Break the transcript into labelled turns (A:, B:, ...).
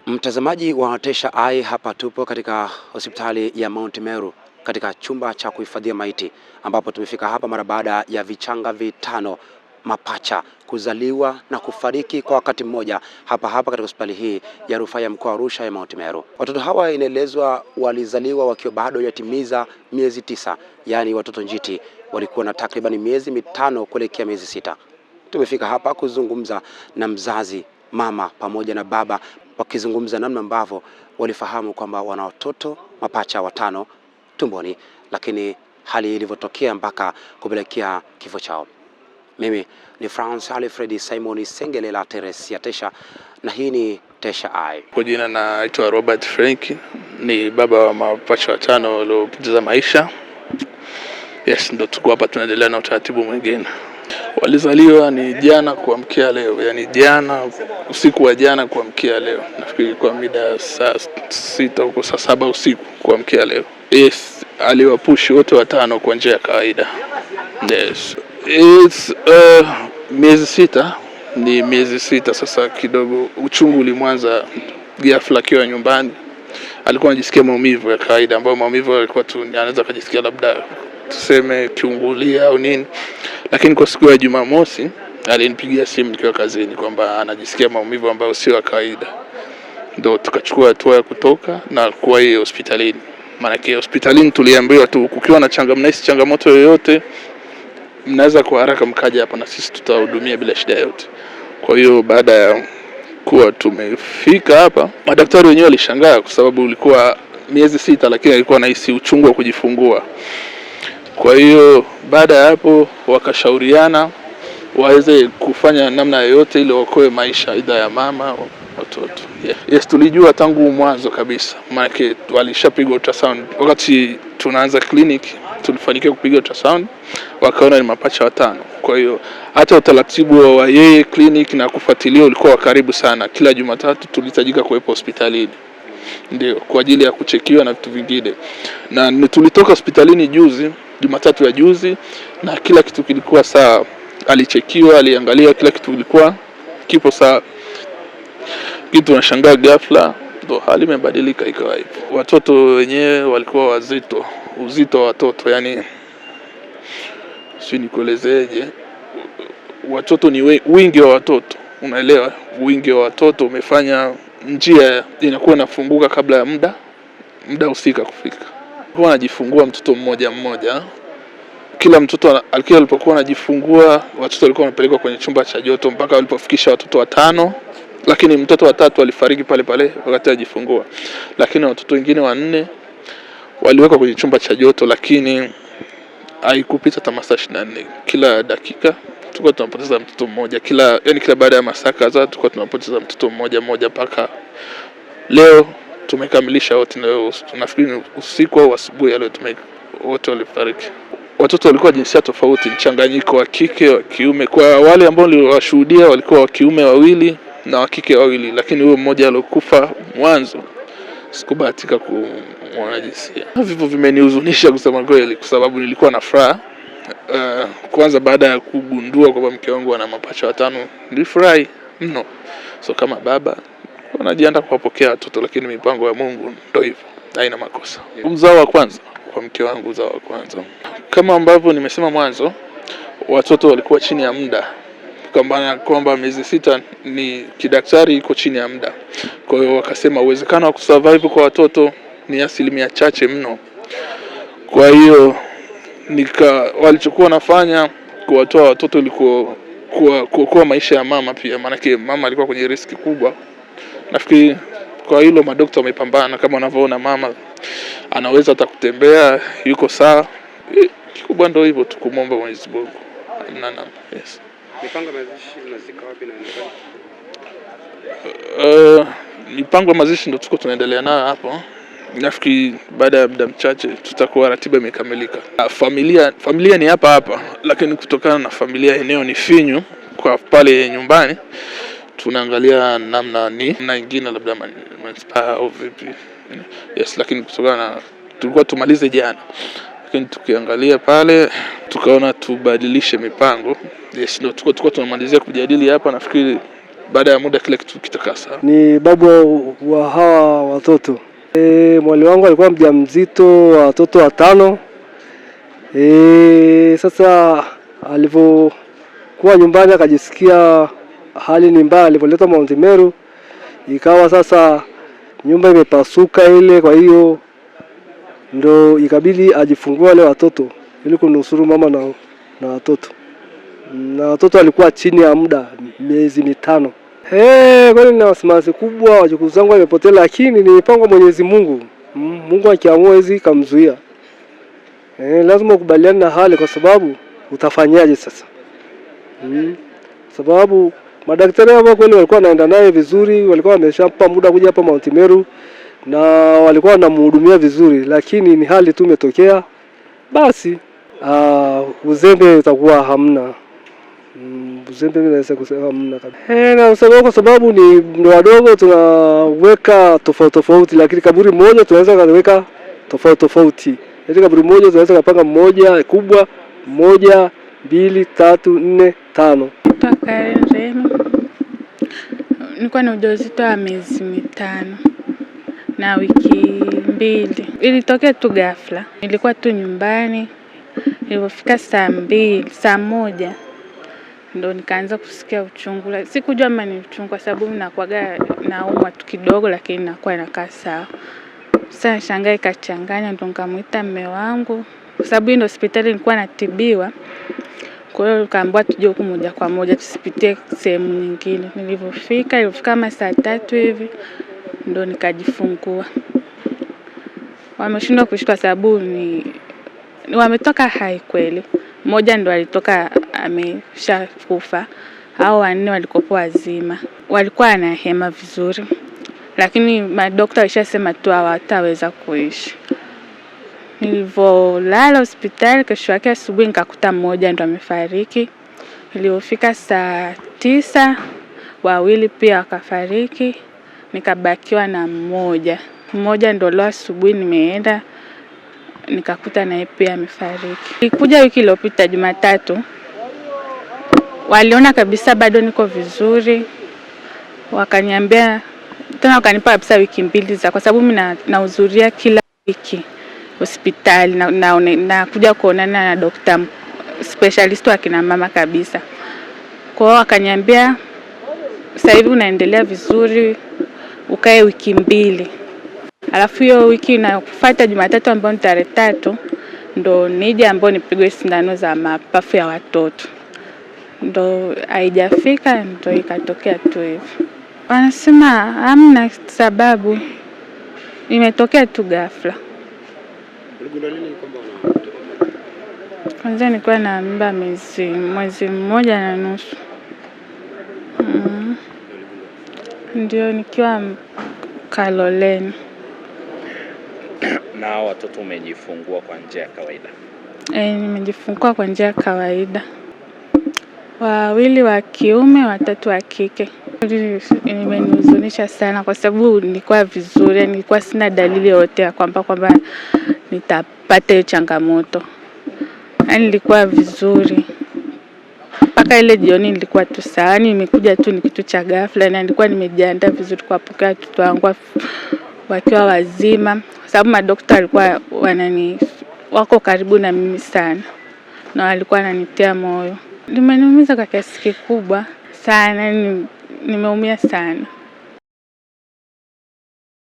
A: Mtazamaji wa Tesha Eye, hapa tupo katika hospitali ya Mount Meru katika chumba cha kuhifadhia maiti, ambapo tumefika hapa mara baada ya vichanga vitano mapacha kuzaliwa na kufariki kwa wakati mmoja hapa katika hospitali hii ya rufaa ya mkoa wa Arusha ya Mount Meru. Watoto hawa inaelezwa walizaliwa wakiwa bado yatimiza miezi 9, yani watoto njiti walikuwa na takriban miezi 5 kuelekea miezi 6. Tumefika hapa kuzungumza na mzazi, mama pamoja na baba, wakizungumza namna ambavyo walifahamu kwamba wana watoto mapacha 5 tumboni, lakini hali ilivyotokea mpaka kupelekea kifo chao. Mimi ni France Alfred Simon Sengelela Teresia Tesha, na hii ni Tesha Eye.
B: Kwa jina naitwa Robert Frank, ni baba wa mapacha 5 waliopoteza maisha. Yes, ndo tuko hapa tunaendelea na utaratibu mwingine. Walizaliwa ni jana kuamkia leo, yani jana usiku wa jana kuamkia leo. Nafikiri kwa mida saa 6 huko saa 7 usiku kuamkia leo. Yes, aliwapushi wote 5 kwa njia ya kawaida. Yes. It's miezi 6, ni miezi 6 sasa. Kidogo uchungu ulimwanza ghafla akiwa nyumbani. Alikuwa anajisikia maumivu ya kawaida, ambayo maumivu alikuwa tu anaweza kujisikia labda tuseme kiungulia au nini. Lakini kwa siku ya Jumamosi alinipigia simu nikiwa kazini kwamba anajisikia maumivu ambayo sio ya kawaida. Ndio tukachukua hatua ya kutoka na kuwa hiyo hospitalini. Maana hospitalini tuliambiwa tu kukiwa na changamoto yoyote mnaweza kwa haraka mkaja hapa na sisi tutahudumia bila shida yote. Kwa hiyo baada ya kuwa tumefika hapa, madaktari wenyewe walishangaa kwa sababu ulikuwa miezi 6 lakini alikuwa anahisi uchungu wa kujifungua. Kwa hiyo baada ya hapo wakashauriana waweze kufanya namna yoyote ili waokoe maisha aidha ya mama au watoto. Yes, tulijua tangu mwanzo kabisa, maana walishapigwa ultrasound. Wakati tunaanza clinic tulifanikiwa kupiga ultrasound, wakaona ni mapacha 5. Kwa hiyo hata utaratibu wa yeye clinic na kufuatilia ulikuwa karibu sana. Kila Jumatatu tulihitajika kuwepo hospitalini, ndio kwa ajili ya kuchekiwa na vitu vingine. Na tulitoka hospitalini juzi, Jumatatu ya juzi, na kila kitu kilikuwa sawa. Alichekiwa, aliangalia, kila kitu kilikuwa kipo sawa. Kitu nashangaa ghafla ndo hali imebadilika ikawa hivyo. Watoto wenyewe walikuwa wazito, uzito wa watoto, yani si nikuelezeje. Watoto ni wingi wa watoto, unaelewa? Wingi wa watoto umefanya njia inakuwa inafunguka kabla ya muda husika kufika. Kwa anajifungua mtoto mmoja mmoja. Kila mtoto alipokuwa anajifungua, watoto walikuwa wanapelekwa kwenye chumba cha joto mpaka walipofikisha watoto 5, lakini mtoto wa 3 alifariki pale wakati ajifungua. Lakini watoto wengine 4 waliwekwa kwenye chumba cha joto, lakini haikupita hata masaa 24. Kila dakika tulikuwa tunapoteza mtoto mmoja, kila baada ya masaa kadhaa tulikuwa tunapoteza mtoto mmoja mpaka leo tumekamilisha wote. Na tunafikiri usiku au asubuhi leo wote walifariki. Watoto walikuwa jinsia tofauti, mchanganyiko wa kike wa kiume. Kwa wale ambao niliwashuhudia walikuwa wa kiume 2 na wa kike 2, lakini huyo mmoja alikufa mwanzo sikubahatika kumwona jinsia. Hivyo vimenihuzunisha kusema kweli, kwa sababu nilikuwa na furaha. Kwanza baada ya kugundua kwamba mke wangu ana mapacha 5, nilifurahi mno. So kama baba najiandaa kuwapokea watoto, lakini mipango ya Mungu ndio hivyo, haina makosa. Mzao wa kwanza kwa mke wangu, mzao wa kwanza. Kama ambavyo nimesema mwanzo, watoto walikuwa chini ya muda, kwamba miezi 6 ni kidaktari iko chini ya muda. Kwa hiyo wakasema uwezekano wa kusurvive kwa watoto ni 1% mno. Kwa hiyo walichokuwa nafanya kuwatoa watoto ilikuwa kuokoa maisha ya mama pia, maana mama alikuwa kwenye riski kubwa. Nafikiri kwa hilo madaktari wamepambana. Kama unavyoona mama anaweza hata kutembea, yuko sawa. Kikubwa ndio hivyo, tukumomba Mwenyezi Mungu. Yes.
A: Mipango mazishi unazika wapi na
B: mipango mazishi ndio tuko tunaendelea nayo hapo. Nafikiri baada ya muda mchache tutakuwa ratiba imekamilika. Familia ni hapa, lakini kutokana na familia eneo ni finyu kwa pale nyumbani, tunaangalia namna nyingine labda manispaa au vipi. Yes, lakini kutokana na tulikuwa tumalize jana, lakini tukiangalia pale tukaona tubadilishe mipango. Yes, ndio tulikuwa tunamalizia kujadili hapa. Nafikiri baada ya muda kile kitu kitakaa sawa.
C: Ni babu wa hawa watoto. Mwali wangu alikuwa mjamzito wa watoto 5. Sasa alivyokuwa nyumbani akajisikia hali ni mbaya, alipoletwa Mount Meru ikawa sasa nyumba imepasuka ile, kwa hiyo ndo ikabidi ajifungua wale watoto ili kunusuru mama na watoto. Na watoto alikuwa chini ya muda miezi 5. Kwani nina wasiwasi kubwa, wajukuu zangu wamepotea, lakini ni mpango wa Mwenyezi Mungu. Mungu akiamua hizi kamzuia. Lazima ukubaliane na hali, kwa sababu utafanyaje sasa? Sababu madaktari hao kweli walikuwa wanaenda naye vizuri, walikuwa wameshampa muda kuja hapa Mount Meru na walikuwa wanamhudumia vizuri, lakini ni hali tu imetokea, basi uzembe utakuwa hamna. Uzembe mimi naweza kusema hamna kabisa. Na sababu kwa sababu ni wadogo tunaweka tofauti, lakini kaburi moja tunaweza kuweka tofauti. Yaani kaburi moja tunaweza kupanga moja kubwa, 1, 2, 3, 4, 5.
D: Rehema. Nilikuwa na ujauzito wa miezi 5 na wiki 2. Ilitokea tu ghafla. Nilikuwa tu nyumbani. Ilipofika saa 1 ndo nikaanza kusikia uchungu. Sikujua kama ni uchungu kwa sababu nakuaga naumwa tu kidogo, lakini nakuwa inakaa sawa. Sasa shangaa ikachanganya, ndo nikamuita mume wangu kwa sababu ndio hospitali nilikuwa natibiwa. Kwa hiyo kaambiwa tuje huku moja kwa moja, tusipitie sehemu nyingine. Ilifika kama saa 3 hivi ndo nikajifungua. Wameshindwa kushika sababu ni wametoka hai kweli. Mmoja ndo alitoka ameshakufa, hao 4 walikuwa wazima. Walikuwa na hema vizuri, lakini madaktari walishasema tu hawataweza kuishi. Nilivolala hospitali, kesho yake asubuhi nikakuta mmoja ndo amefariki. Ilipofika saa 9 2 pia wakafariki, nikabakiwa na mmoja ndo leo asubuhi nimeenda nikakuta naye pia amefariki. Nilikuja wiki iliyopita Jumatatu, waliona kabisa bado niko vizuri, wakaniambia tena, wakanipa kabisa wiki 2 za, kwa sababu mimi nahudhuria kila wiki hospitali na kuja kuonana na daktari specialist wa kina mama kabisa. Kwa hiyo wakaniambia sasa hivi unaendelea vizuri, ukae wiki 2. Alafu hiyo wiki inayofuata Jumatatu ambayo ni tarehe 3 ndo nije ambayo nipigwe sindano za mapafu ya watoto. Ndo haijafika, ndo ikatokea tu hivi. Wanasema hamna sababu, imetokea tu ghafla. Kwanza nilikuwa na mimba mwezi 1.5. Ndio nikiwa Kaloleni.
E: Na watoto umejifungua kwa njia ya kawaida?
D: Nimejifungua kwa njia ya kawaida. 2 wa kiume, 3 wa kike. Imenihuzunisha sana kwa sababu nilikuwa vizuri, nilikuwa sina dalili yote ya kwamba nitapata changamoto. Nilikuwa vizuri. Mpaka ile jioni nilikuwa tu sawa. Nimekuja tu ni kitu cha ghafla, na nilikuwa nimejiandaa vizuri kuwapokea watoto wangu wakiwa wazima, kwa sababu madaktari walikuwa wako karibu na mimi sana na walikuwa wananitia moyo. Nimeniumiza kwa kiasi kikubwa sana, nimeumia sana.